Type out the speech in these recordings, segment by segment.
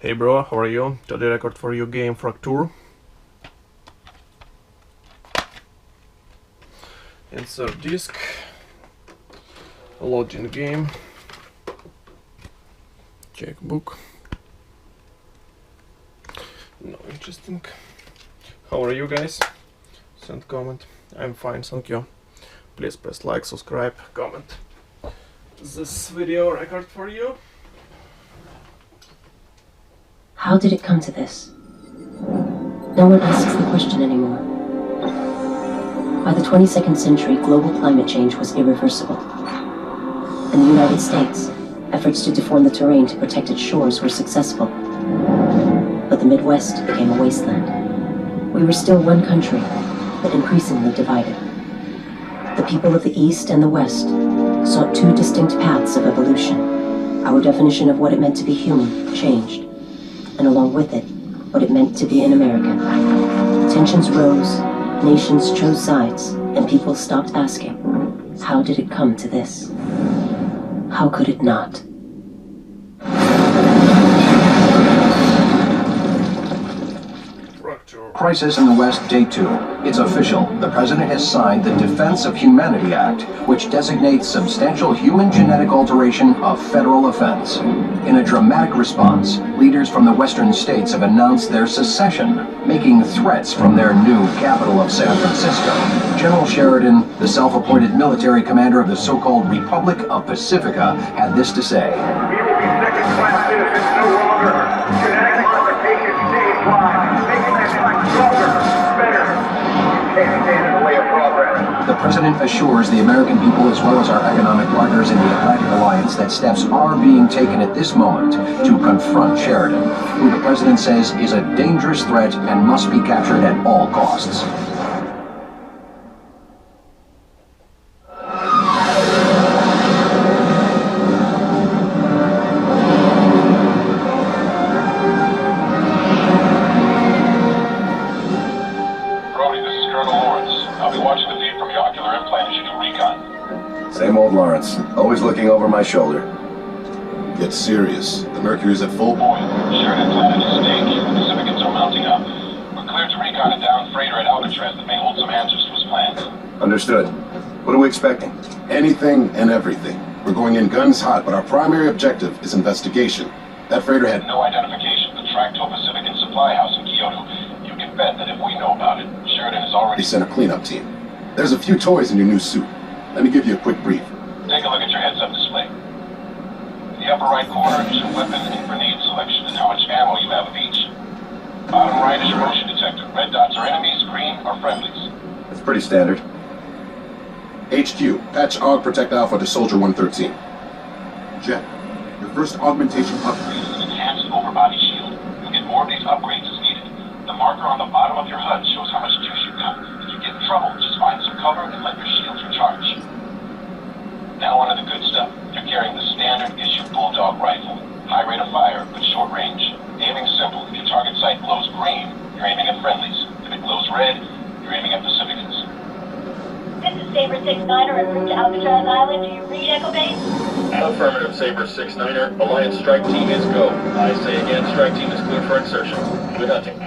Hey bro, how are you? Today record for you game Fracture. Insert disk. Login game. Checkbook. No interesting. How are you guys? Send comment. I'm fine, thank you. Please press like, subscribe, comment. This video record for you. How did it come to this? No one asks the question anymore. By the 22nd century, global climate change was irreversible. In the United States, efforts to deform the terrain to protect its shores were successful. But the Midwest became a wasteland. We were still one country, but increasingly divided. The people of the East and the West sought two distinct paths of evolution. Our definition of what it meant to be human changed, and along with it, what it meant to be in America. Tensions rose, nations chose sides, and people stopped asking, how did it come to this? How could it not? Crisis in the West, Day 2. It's official. The President has signed the Defense of Humanity Act, which designates substantial human genetic alteration a federal offense. In a dramatic response, leaders from the Western states have announced their secession, making threats from their new capital of San Francisco. General Sheridan, the self-appointed military commander of the so-called Republic of Pacifica, had this to say. We will be second-class citizens no longer. Genetic modification saves lives, making this life stronger, better. You can't stand in the way of progress. The President assures the American people as well as our economic partners in the Atlantic Alliance that steps are being taken at this moment to confront Sheridan, who the President says is a dangerous threat and must be captured at all costs. Same old Lawrence, always looking over my shoulder. Get serious. The Mercury's at full boil. Sheridan planted a stake. The Pacificans are mounting up. We're cleared to recon a downed freighter at Alcatraz that may hold some answers to his plans. Understood. What are we expecting? Anything and everything. We're going in guns hot, but our primary objective is investigation. That freighter had no identification, but tracked to a Pacifican supply house in Kyoto. You can bet that if we know about it, Sheridan has already sent a cleanup team. There's a few toys in your new suit. Let me give you a quick brief. Take a look at your heads-up display. In the upper right corner is your weapon and grenade selection and how much ammo you have of each. Bottom right is your motion detector. Red dots are enemies, green are friendlies. That's pretty standard. HQ, patch AUG Protect Alpha to Soldier 113. Jet, your first augmentation upgrade is an enhanced overbody shield. You'll get more of these upgrades as needed. The marker on the bottom of your HUD shows how much juice you've got. If you get in trouble, just find some cover and let your shields recharge. Now on to the good stuff. You're carrying the standard issue Bulldog rifle. High rate of fire, but short range. Aiming simple. If your target sight glows green, you're aiming at friendlies. If it glows red, you're aiming at Pacificans. This is Saber 6-9er en route to Alcatraz Island. Do you read, Echo Base? Affirmative, Saber 6-9er. Alliance strike team is go. I say again, strike team is cleared for insertion. Good hunting.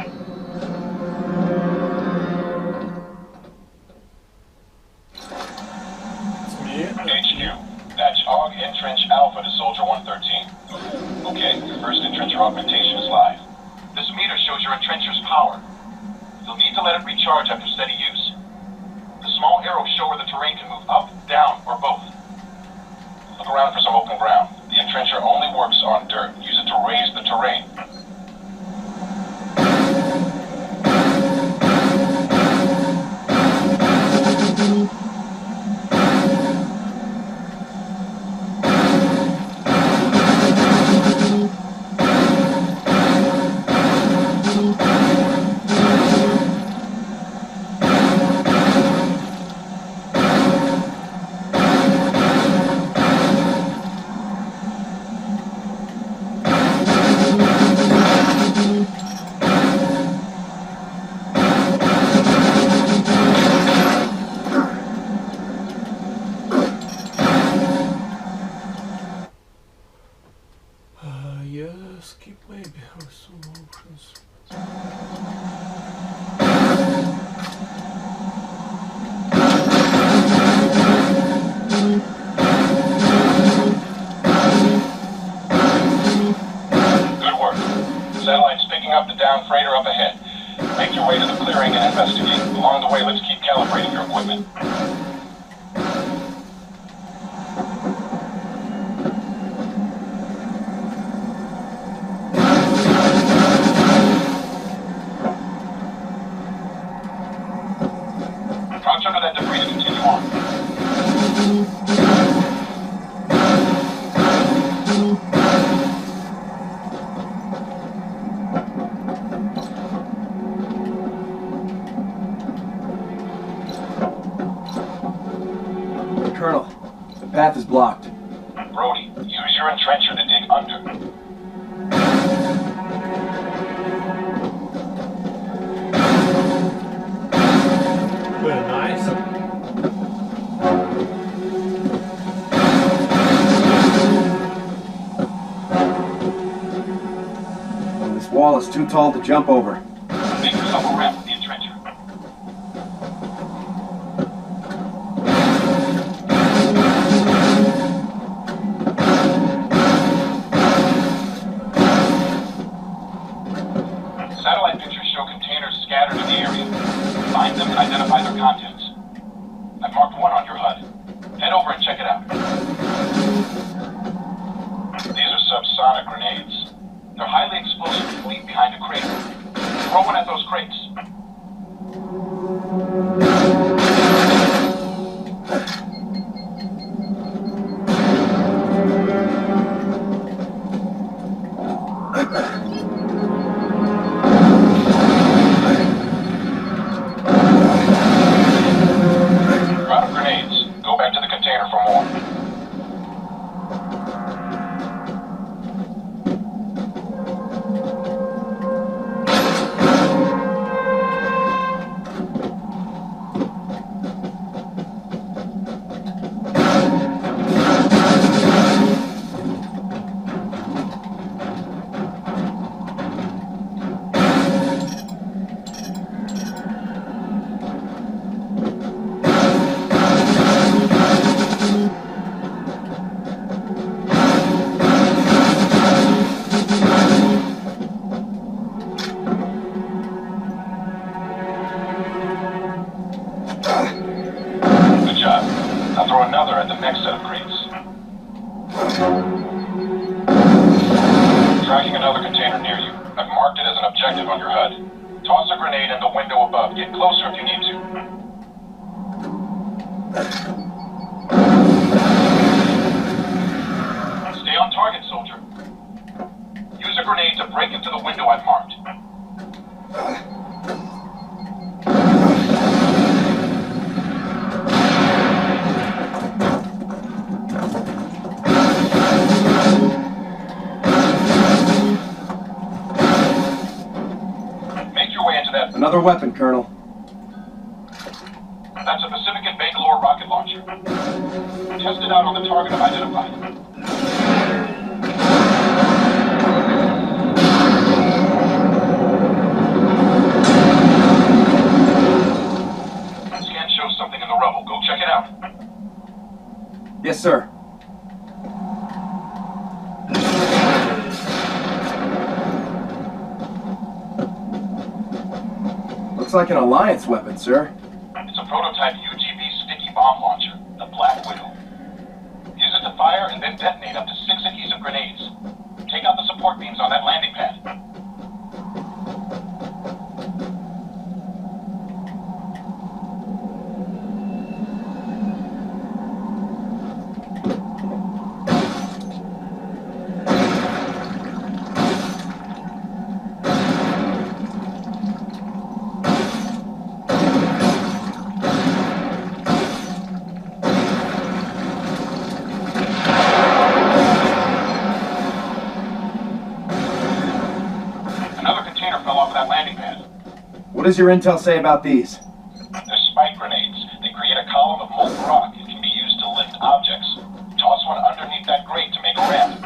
Patch AUG Entrench Alpha to Soldier 113. Okay, your first entrencher augmentation is live. This meter shows your entrencher's power. You'll need to let it recharge after steady use. The small arrows show where the terrain can move up, down, or both. Look around for some open ground. The entrencher only works on dirt. Use it to raise the terrain. Keep maybe have some options. Good work. The satellite's picking up the down freighter up ahead. Make your way to the clearing and investigate. Along the way, let's keep calibrating your equipment. Crouch under that debris to continue on. Colonel, the path is blocked. Brody, use your entrencher to dig under. Very nice. This wall is too tall to jump over. Make yourself a ramp with the entrencher. Satellite pictures show containers scattered in the area. Find them and identify their contents. I've marked one on your HUD. Head over and check it out. These are subsonic grenades. They're highly explosive and leave behind a crate. Throw one at those crates. You're out of grenades. Go back to the container for more. Good job. Now throw another at the next set of crates. Tracking another container near you. I've marked it as an objective on your HUD. Toss a grenade in the window above. Get closer if you need to. Stay on target, soldier. Use a grenade to break into the window I've marked. Make your way into that. Another weapon, Colonel. That's a Pacific and Bangalore rocket launcher. Test it out on the target I've identified. Scan shows something in the rubble. Go check it out. Yes, sir. Looks like an Alliance weapon, sir. It's a prototype UGV sticky bomb launcher, the Black Widow. Use it to fire and then detonate up to 6 adhesive grenades. Take out the support beams on that landing pad. What does your intel say about these? They're spike grenades. They create a column of molten rock. It can be used to lift objects. Toss one underneath that grate to make a ramp.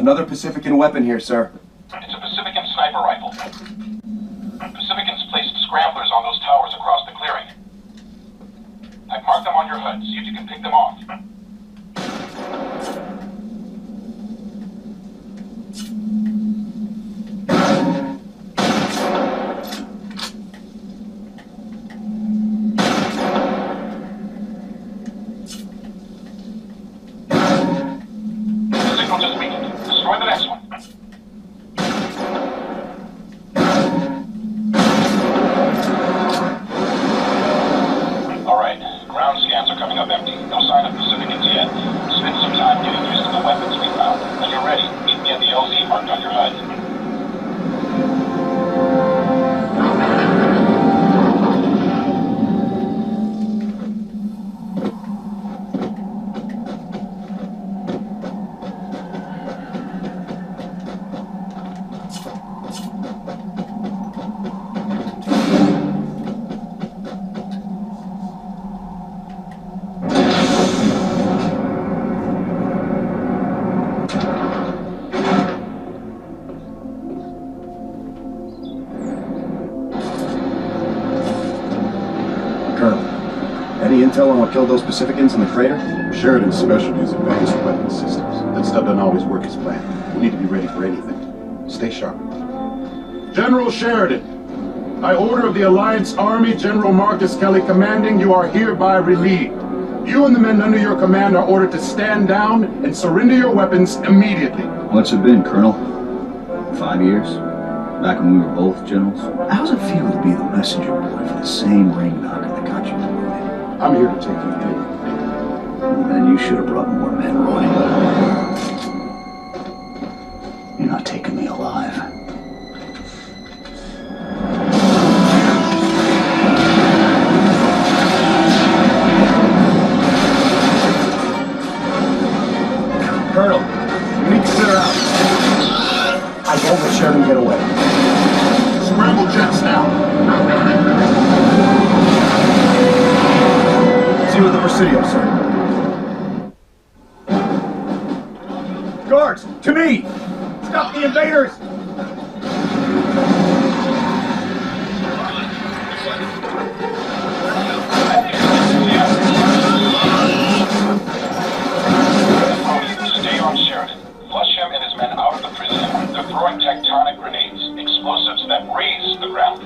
Another Pacifican weapon here, sir. It's a Pacifican sniper rifle. Pacificans placed scramblers on those towers across the clearing. I've marked them on your HUD. See if you can pick them off. The signal just weakened. Destroy the next one. Coming up empty. No sign of Pacificans yet. Spend some time getting used to the weapons we found. When you're ready, meet me at the LZ marked on your HUD. Any intel on what killed those Pacificans in the crater? Sheridan's specialty is advanced weapon systems. That stuff doesn't always work as planned. We need to be ready for anything. Stay sharp. General Sheridan, by order of the Alliance Army, General Marcus Kelly commanding, you are hereby relieved. You and the men under your command are ordered to stand down and surrender your weapons immediately. What's it been, Colonel? 5 years? Back when we were both generals? How's it feel to be the messenger boy for the same ring knocker that got you promoted? I'm here to take you anywhere. Well, then you should have brought more men, Roy. You're not taking me alive. Colonel, we need to clear out. I won't let Sheridan get away. Scramble jets now. See with the Presidio, sir. Guards, to me! Stop the invaders! Stay on Sheridan. Flush him and his men out of the prison. They're throwing tectonic grenades, explosives that raise the ground.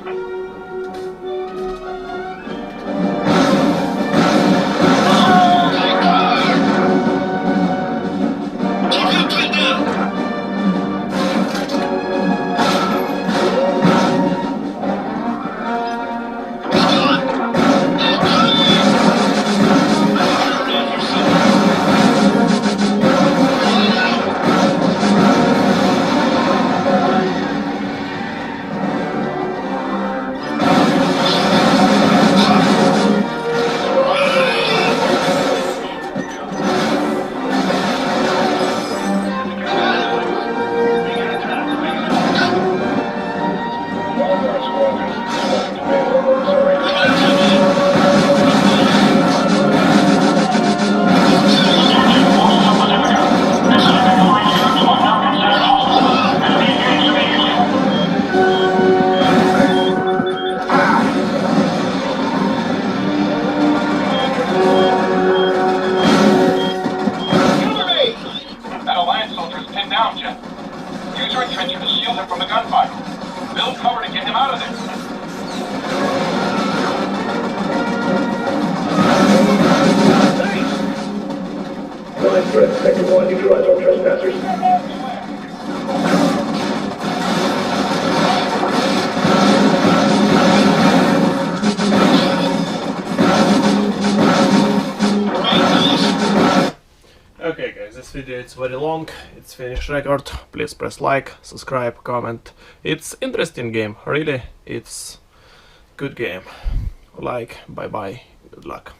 Sector 1, neutralize all trespassers. Okay guys, this video is very long, it's finished record. Please press like, subscribe, comment. It's interesting game, really, it's good game. Like, bye bye, good luck.